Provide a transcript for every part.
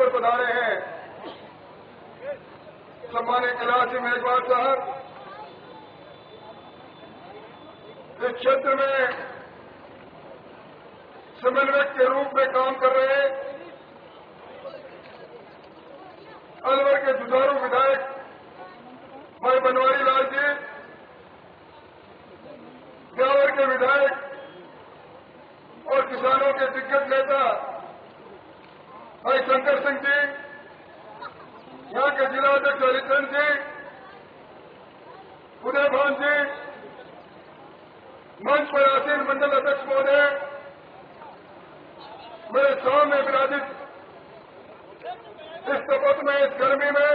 पर पधारे हैं सम्मानित इलाही मेघवाल साहब, इस क्षेत्र में समन्वयक के रूप में काम कर रहे अलवर के जुझारू विधायक भाई बनवारी लाल जी, ब्यावर के विधायक और किसानों के दिग्गज नेता भाई शंकर सिंह जी, यहाँ के जिला अध्यक्ष हरिचंद जी, उदय भान जी, मंच पर आसीन मंडल अध्यक्ष महोदय, मेरे सामने विराजित इस शपथ में, इस गर्मी में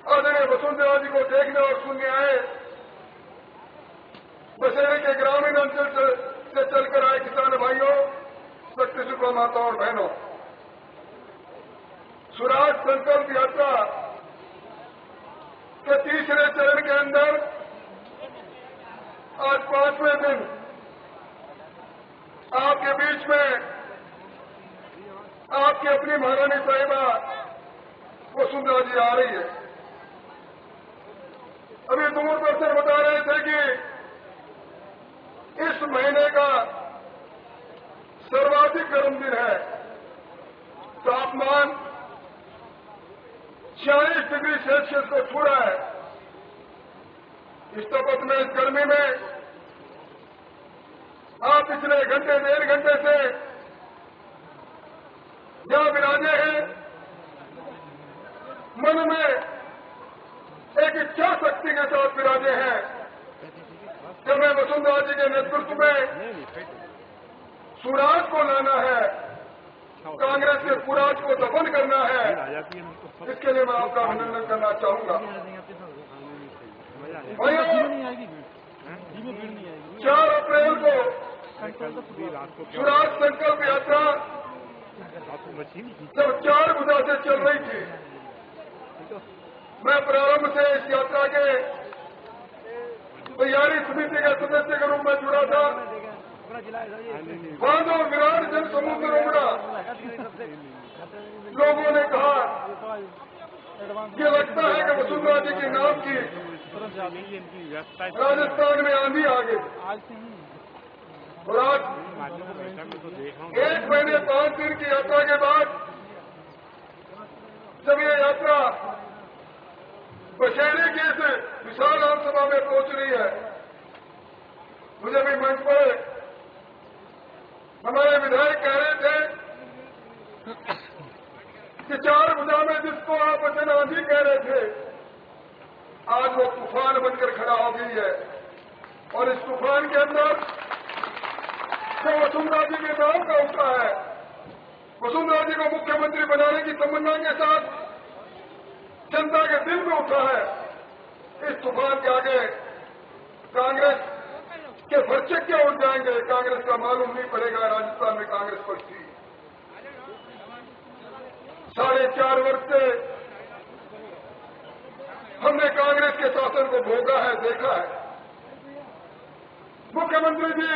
आदरणीय वसुंधरा जी को देखने और सुनने आए बसेरे के ग्रामीण अंचल से चलकर आए किसान भाइयों, शक्ति सुखा माताओं और बहनों, स्वराज संकल्प यात्रा के तीसरे चरण के अंदर आज 5वें दिन आपके बीच में आपकी अपनी महारानी साहिबा वसुंधरा जी आ रही है। अभी दूरदर्शन बता रहे थे कि इस महीने का सर्वाधिक गर्म दिन है, तापमान 46 डिग्री सेल्सियस को छू रहा है। इस तपत में, इस गर्मी में आप पिछले घंटे 1.5 घंटे से जहां विराजे हैं, मन में एक इच्छा शक्ति के साथ विराजे हैं कि मैं वसुंधरा जी के नेतृत्व में सुराज को लाना है, कांग्रेस के कुराज को दफन करना है। इसके लिए मैं आपका अभिनंदन करना चाहूंगा। 4 अप्रैल को स्वराज संकल्प यात्रा जब 4 बजे से चल रही थी, मैं प्रारंभ से इस यात्रा के तैयारी समिति के सदस्य के रूप में जुड़ा था। बांधो विराट जन समुद्र उमड़ा, लोगों ने कहा ये लगता है कि वसुंधरा जी के नाम की राजस्थान में आंधी आ गई। और आज 1 महीने 5 दिन की यात्रा के बाद जब ये यात्रा बशेरे की इस विशाल आमसभा में पहुंच रही है, मुझे भी मंच पर हमारे विधायक कह रहे थे कि 4 भुजा में जिसको आप वचन आंधी कह रहे थे, आज वो तूफान बनकर खड़ा हो गई है। और इस तूफान के अंदर जो वसुंधरा जी के नाम का उठा है, वसुंधरा जी को मुख्यमंत्री बनाने की तमन्ना के साथ जनता के दिल में उठा है, इस तूफान के आगे कांग्रेस के खर्चे क्या उठ जाएंगे, कांग्रेस का मालूम नहीं पड़ेगा। राजस्थान में कांग्रेस पलटी 4.5 वर्ष से हमने कांग्रेस के शासन को भोगा है, देखा है। मुख्यमंत्री जी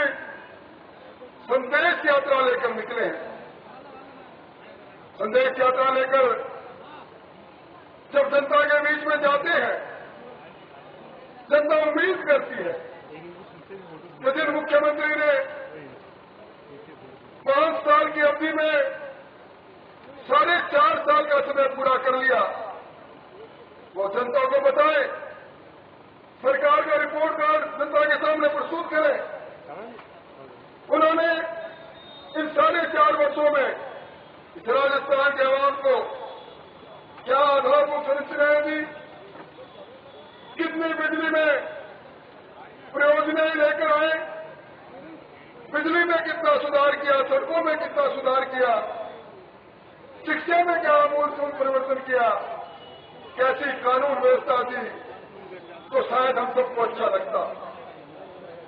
संदेश यात्रा लेकर निकले हैं। संदेश यात्रा लेकर जब जनता के बीच में जाते हैं, जनता उम्मीद करती है कि जिन मुख्यमंत्री ने 5 साल की अवधि में 4.5 साल का समय पूरा कर लिया, वो जनता को बताए, सरकार का रिपोर्ट कार्ड जनता के सामने प्रस्तुत करें। उन्होंने इन 4.5 वर्षों में इस राजस्थान के आवाम को क्या आधारभूत संरचनाएं दी, कितनी बिजली में प्रयोजन लेकर आए, बिजली में कितना सुधार किया, सड़कों में कितना सुधार किया, शिक्षा में क्या आमूलचूल परिवर्तन किया, कैसी कानून व्यवस्था दी, तो शायद हम सबको अच्छा लगता।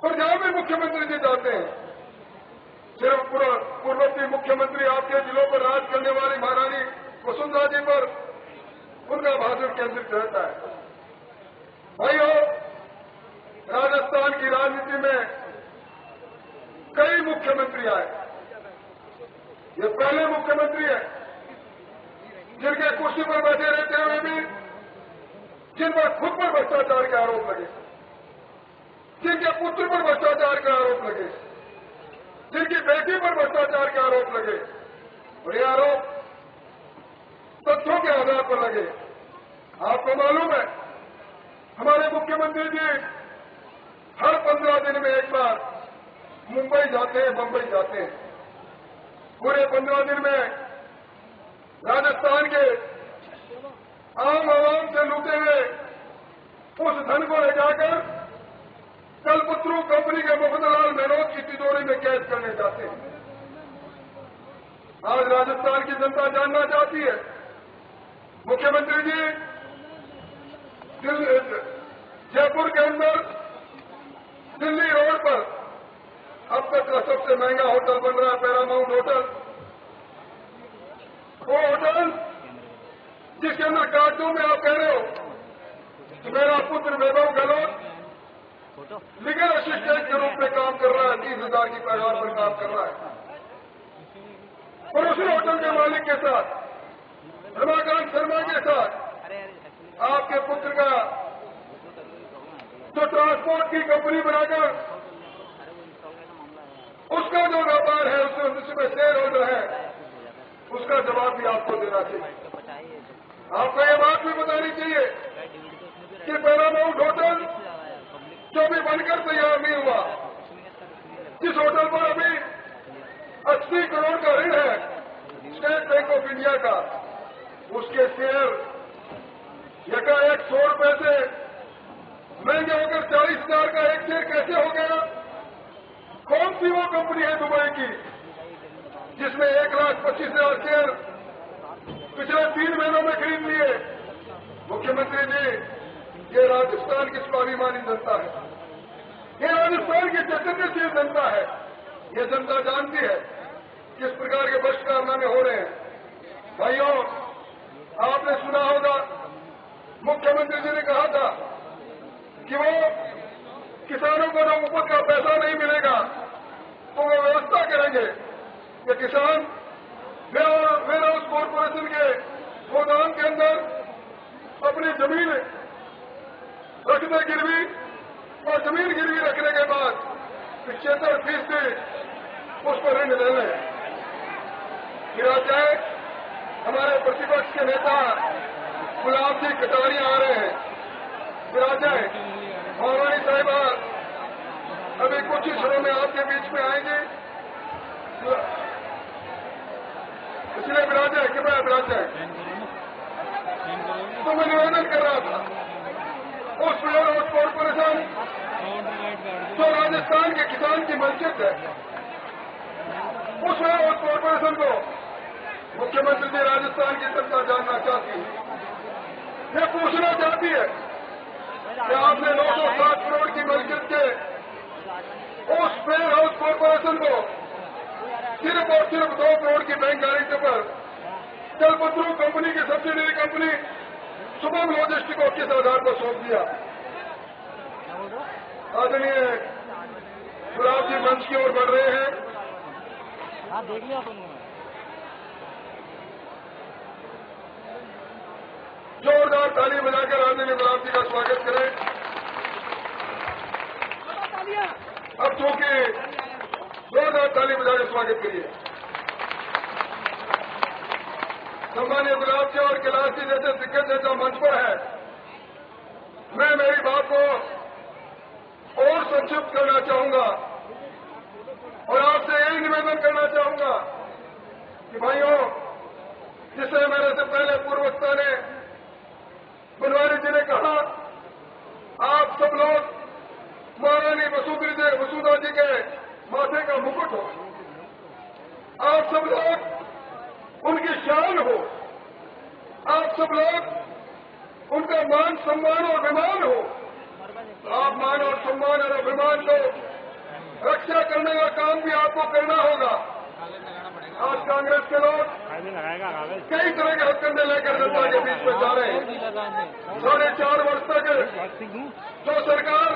और जहां भी मुख्यमंत्री जी जाते हैं, सिर्फ पूर्ववर्ती मुख्यमंत्री आपके जिलों पर राज करने वाली महारानी वसुंधरा जी पर उनका भाषण केंद्रित रहता है। भाइयों, राजस्थान की राजनीति में कई मुख्यमंत्री आए, ये पहले मुख्यमंत्री है जिनके कुर्सी पर बैठे रहते हुए भी जिन पर खुद पर भ्रष्टाचार के आरोप लगे, जिनके पुत्र पर भ्रष्टाचार के आरोप लगे, जिनकी बेटी पर भ्रष्टाचार के आरोप लगे, और ये आरोप तथ्यों के आधार पर लगे। आपको मालूम है हमारे मुख्यमंत्री जी हर 15 दिन में एक बार मुंबई जाते हैं, बंबई जाते हैं। पूरे 15 दिन में राजस्थान के आम आवाम से लूटे हुए उस धन को ले जाकर कल्पतरू कंपनी के मुफ्तलाल मेहनोद की तिजोरी में कैद करने जाते हैं। आज राजस्थान की जनता जानना चाहती है मुख्यमंत्री जी जयपुर के अंदर दिल्ली रोड पर अब तक का सबसे महंगा होटल बन रहा है पैरामाउंट होटल। वो होटल जिसके अंदर कार्टून में आप कह रहे हो कि मेरा पुत्र वैभव गहलोत लीगल असिस्टेंट के रूप में काम कर रहा है, 30,000 की पगार पर काम कर रहा है, और उसी होटल के मालिक के साथ रमाकांत शर्मा के साथ आपके पुत्र का जो ट्रांसपोर्ट की कंपनी बनाकर उसका जो व्यापार है उसमें शेयर होल्डर है, उसका जवाब भी आपको देना चाहिए। आपको ये बात भी बतानी चाहिए कि पैरामाउंट होटल जो भी बनकर तैयार नहीं हुआ, जिस होटल पर अभी 80 करोड़ का ऋण है स्टेट बैंक ऑफ इंडिया का, उसके शेयर यकाएक 100 रुपए से महंगे होकर 40,000 का एक शेयर कैसे हो गया? कौन सी वो कंपनी है दुबई की जिसमें 1,25,000 शेयर पिछले 3 महीनों में खरीद लिए? मुख्यमंत्री जी, ये राजस्थान की स्वाभिमानी जनता है, ये राजस्थान की चैतन्यशील जनता है। ये जनता जानती है किस प्रकार के भ्रष्ट कारनामे हो रहे हैं। भाइयों, आपने सुना होगा मुख्यमंत्री जी ने कहा था कि वो किसानों को जब उपज का पैसा नहीं मिलेगा तो वो व्यवस्था करेंगे कि किसान वेयर हाउस कॉर्पोरेशन के गोदाम के अंदर अपनी जमीन रख दे गिरवी, और जमीन गिरवी रखने के बाद 75% उस पर ऋण ले लें। फिर आ जाए हमारे प्रतिपक्ष के नेता गुलाब जी कटारिया आ रहे हैं, फिर आ जाए महारानी साहिबा अभी कुछ ही क्षणों में आपके बीच में आएंगे, इसलिए विराज है कि मैं विराज है। तो मैं निवेदन कर रहा था उस वेयर हाउस कॉर्पोरेशन जो राजस्थान के किसान की मस्जिद है, उस वेयर हाउस कॉर्पोरेशन को मुख्यमंत्री जी राजस्थान की जनता जानना चाहती है, ये पूछना चाहती है कि आपने 907 करोड़ की मस्जिद के उस वेयर हाउस कॉर्पोरेशन को सिर्फ और सिर्फ 2 करोड़ की बैंक गारंटी पर कल्पतरू कंपनी की सब्सिडरी कंपनी शुभम लॉजिस्टिक को किस आधार पर सौंप दिया? आदरणीय गुलाब जी मंच की ओर बढ़ रहे हैं। देख लिया जोरदार ताली बजाकर आदरणीय गुलाब जी का स्वागत करें। अब चूंकि जोरदार ताली बजाकर स्वागत करिए। सम्मानीय गुलाब जी और कैलाश जी जैसे दिग्गज नेता मंच पर है, मैं मेरी बात को और संक्षिप्त करना चाहूंगा और आपसे यही निवेदन करना चाहूंगा कि भाइयों, जिसे मेरे से पहले पूर्वस्ता ने बनवारी जी ने कहा, आप सब लोग महारानी वसुधा जी के माथे का मुकुट हो, आप सब लोग उनकी शान हो, आप सब लोग उनका मान सम्मान और अभिमान हो। आप मान और सम्मान और अभिमान को रक्षा करने का काम भी आपको करना होगा। आज कांग्रेस के लोग कई तरह के हथकंडे लेकर जनता के बीच में जा रहे हैं। 4.5 वर्ष तक जो सरकार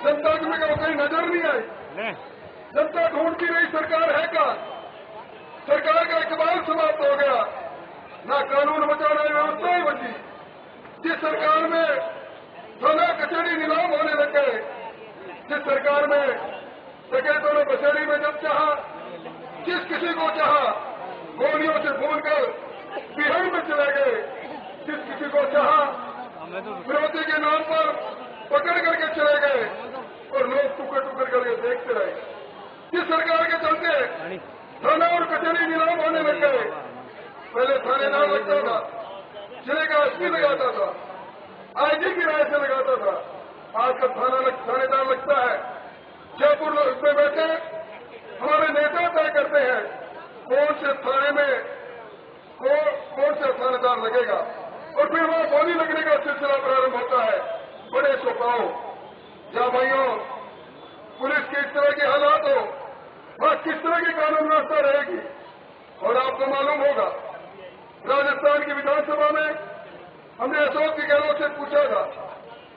जनता में कहीं नजर नहीं आई, जनता ढूंढती रही सरकार है का, सरकार किसी को चाहा गोलियों से भूनकर बिहार में चले गए, जिस किसी को चाहा विरोधी के नाम पर पकड़ करके चले गए और लोग टुकड़ टुकड़ करके देखते रहे। जिस सरकार के चलते थाना और कचहरी नीलाम होने लग गए। पहले थानेदार लगता था, जिले का एसपी लगाता था, आईजी की राय से लगाता था, आजकल थानेदार लगता है। जयपुर में बैठे हमारे नेता तय करते हैं कौन से थाने में कौन से थानेदार लगेगा और फिर वहां गोली लगने का सिलसिला प्रारंभ होता है। बड़े सुपाओ जहाँ भाइयों पुलिस के इस तरह के हालात हो, वहां किस तरह की कानून व्यवस्था रहेगी। और आपको मालूम होगा राजस्थान की विधानसभा में हमने अशोक गहलोत से पूछा था,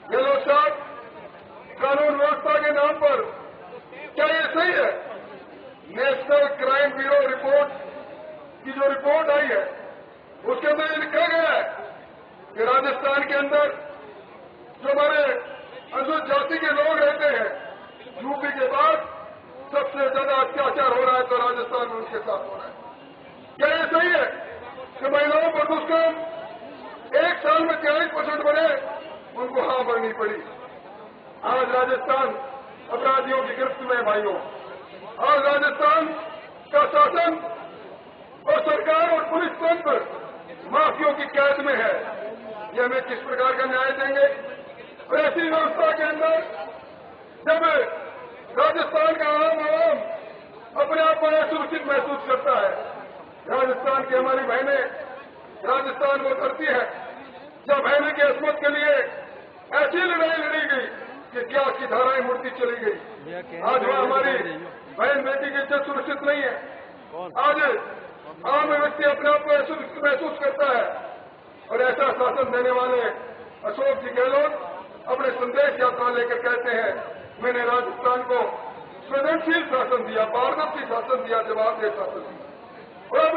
गहलोत साहब कानून व्यवस्था के नाम पर क्या ये सही है? नेशनल क्राइम ब्यूरो रिपोर्ट की जो रिपोर्ट आई है उसके अंदर ये लिखा गया है कि राजस्थान के अंदर जो हमारे अनुसूचित जाति के लोग रहते हैं, यूपी के बाद सबसे ज्यादा अत्याचार हो रहा है तो राजस्थान में उनके साथ हो रहा है। क्या ये सही है कि महिलाओं पर दुष्कर्म 1 साल में 43% बढ़े, उनको हाँ भरनी पड़ी। आज राजस्थान अपराधियों की गिरफ्त में है भाइयों। आज राजस्थान का शासन और सरकार और पुलिस तंत्र माफियों की कैद में है। ये हमें किस प्रकार का न्याय देंगे? और ऐसी व्यवस्था के अंदर जब राजस्थान का आम अपने आप को असुरक्षित महसूस करता है, राजस्थान की हमारी बहनें राजस्थान को करती है, जब बहनें की अस्मत के लिए ऐसी लड़ाई लड़ी गई कि क्या की धाराएं मुड़ती चली गई। आज वह हमारी बहन बेटी की इज्जत सुरक्षित नहीं है। आज आम व्यक्ति अपने आप को असुरक्षित महसूस करता है और ऐसा शासन देने वाले अशोक जी गहलोत अपने संदेश यात्रा लेकर कहते हैं मैंने राजस्थान को संवेदनशील शासन दिया, पारदर्शी शासन दिया, जवाबदेह शासन दिया। और अब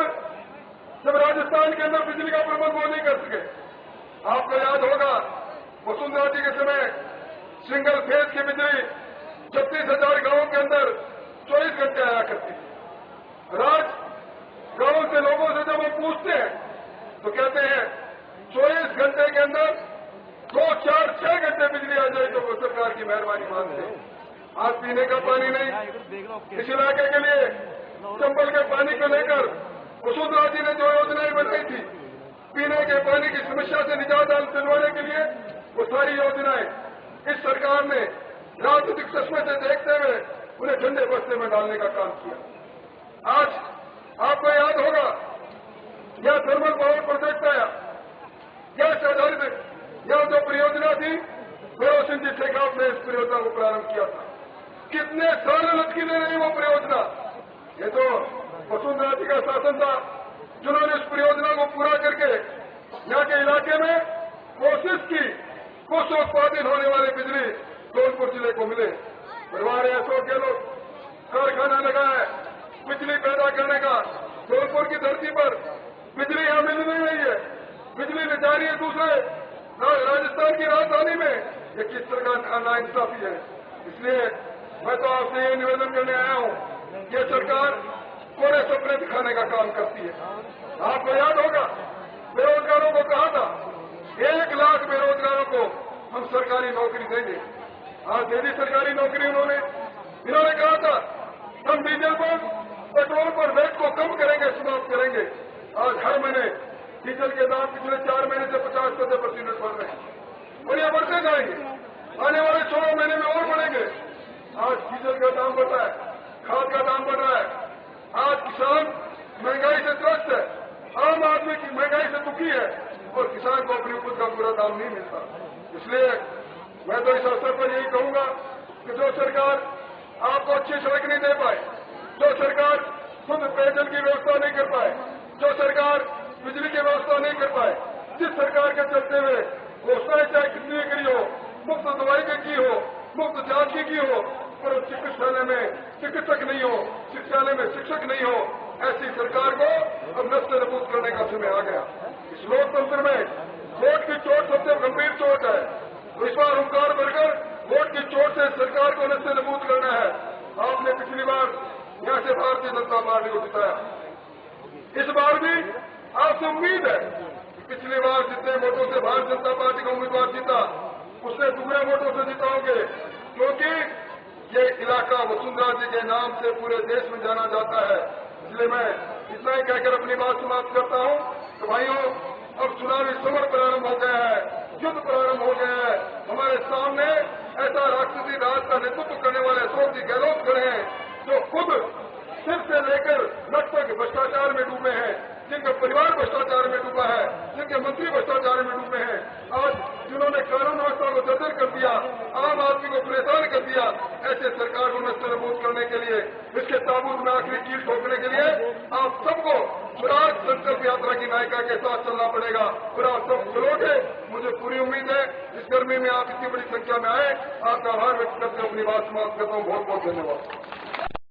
जब राजस्थान के अंदर बिजली का प्रबंध वो नहीं कर सके, आपको याद होगा वसुंधरा जी के समय सिंगल फेज की बिजली 36,000 गांवों के अंदर 24 घंटे आया करती थी। आज गांवों के लोगों से जब हम पूछते हैं तो कहते हैं 24 घंटे के अंदर 2, 4, 6 घंटे बिजली आ जाए तो वो सरकार की मेहरबानी मानते हैं। आज पीने का पानी नहीं। इस इलाके के लिए चंबल के पानी को लेकर वसुंधरा जी ने जो योजनाएं बनाई थी पीने के पानी की समस्या से निजात दिलवाने के लिए, वो सारी योजनाएं इस सरकार ने राजनीतिक चश्मे से देखते हुए उन्हें ठंडे बस्ते में डालने का काम किया। आज आपको याद होगा यह थर्मल पावर प्रोजेक्ट आया, गैस आधारित यह जो परियोजना थी भैरव सिंह जी शेखावत ने इस परियोजना को प्रारंभ किया था। कितने साल लटकी ले रही वो परियोजना। ये तो वसुंधरा जी का शासन था जिन्होंने इस परियोजना को पूरा करके यहाँ के इलाके में कोशिश की कुछ उत्पादित होने वाली बिजली धौलपुर जिले को मिले। परिवार अशोक गहलोत कारखाना लगा है बिजली पैदा करने का। धौलपुर की धरती पर बिजली यहाँ मिल नहीं रही है, बिजली ले जा रही है दूसरे राजस्थान की राजधानी में। ये किस तरह का नाइंसाफी है। इसलिए मैं तो आपसे ये निवेदन करने आया हूँ, ये सरकार कोरे सपने दिखाने का काम करती है। आपको याद होगा बेरोजगारों को कहा था 1 लाख बेरोजगारों को हम सरकारी नौकरी देंगे। आज दे दी सरकारी नौकरी उन्होंने। इन्होंने कहा था हम डीजल पर पेट्रोल पर वैट को कम करेंगे, समाप्त करेंगे। आज हर महीने डीजल के दाम पिछले 4 महीने से 50% बढ़ रहे हैं और ये बढ़ते जाएंगे। आने वाले 16 महीने में और बढ़ेंगे। आज डीजल का दाम बढ़ रहा है, खाद का दाम बढ़ रहा है। आज किसान महंगाई से त्रस्त है, आम आदमी की महंगाई से दुखी है और किसान को अपनी उपज का पूरा दाम नहीं मिलता। इसलिए मैं तो इस अवसर पर यही कहूंगा कि जो सरकार आपको अच्छी सड़क नहीं दे पाए, जो सरकार शुद्ध पेयजल की व्यवस्था नहीं कर पाए, जो सरकार बिजली की व्यवस्था नहीं कर पाए, जिस सरकार के चलते हुए घोषणाएं चाहे कितनी करी हो, मुफ्त दवाई की हो, मुफ्त जांच की हो, पर चिकित्सालय में चिकित्सक नहीं हो, शिक्षालय में शिक्षक नहीं हो, ऐसी सरकार को अब नस्ल नबूद करने का समय आ गया। इस लोकतंत्र में वोट की चोट सबसे गंभीर चोट है। तो इस बार हुंकार भरकर वोट की चोट से सरकार को नस्ल नबूद करना है। आपने पिछली बार यहाँ से भारतीय जनता पार्टी को जिताया। इस बार भी आपसे उम्मीद है कि पिछली बार जितने वोटों से भारतीय जनता पार्टी का उम्मीदवार जीता उससे दुगने वोटों से जिताओगे, क्योंकि ये इलाका वसुंधरा जी के नाम से पूरे देश में जाना जाता है। इसलिए मैं इतना ही कहकर अपनी बात समाप्त करता हूँ। तो भाइयों, अब चुनावी समर प्रारंभ हो गया है, युद्ध प्रारंभ हो गया है। हमारे सामने ऐसा राष्ट्रीय राज का नेतृत्व करने वाले अशोक जी गहलोत खड़े हैं, जो खुद सिर से लेकर नट तक भ्रष्टाचार में डूबे हैं, जिनका परिवार भ्रष्टाचार में डूबा है, जिनके मंत्री भ्रष्टाचार में डूबे हैं। आज जिन्होंने कानून व्यवस्था को जर्जर कर दिया, आम आदमी को परेशान कर दिया, ऐसे सरकार को नस्तनबूद करने के लिए, इसके ताबूत में आखिरी कील ठोकने के लिए आप सबको स्वराज संकल्प यात्रा की नायिका के साथ चलना पड़ेगा और आप सब चलोगे। मुझे पूरी उम्मीद है इस गर्मी में आप इतनी बड़ी संख्या में आए। आपका आभार व्यक्त करते अपनी बात समाप्त करता हूँ। बहुत बहुत धन्यवाद।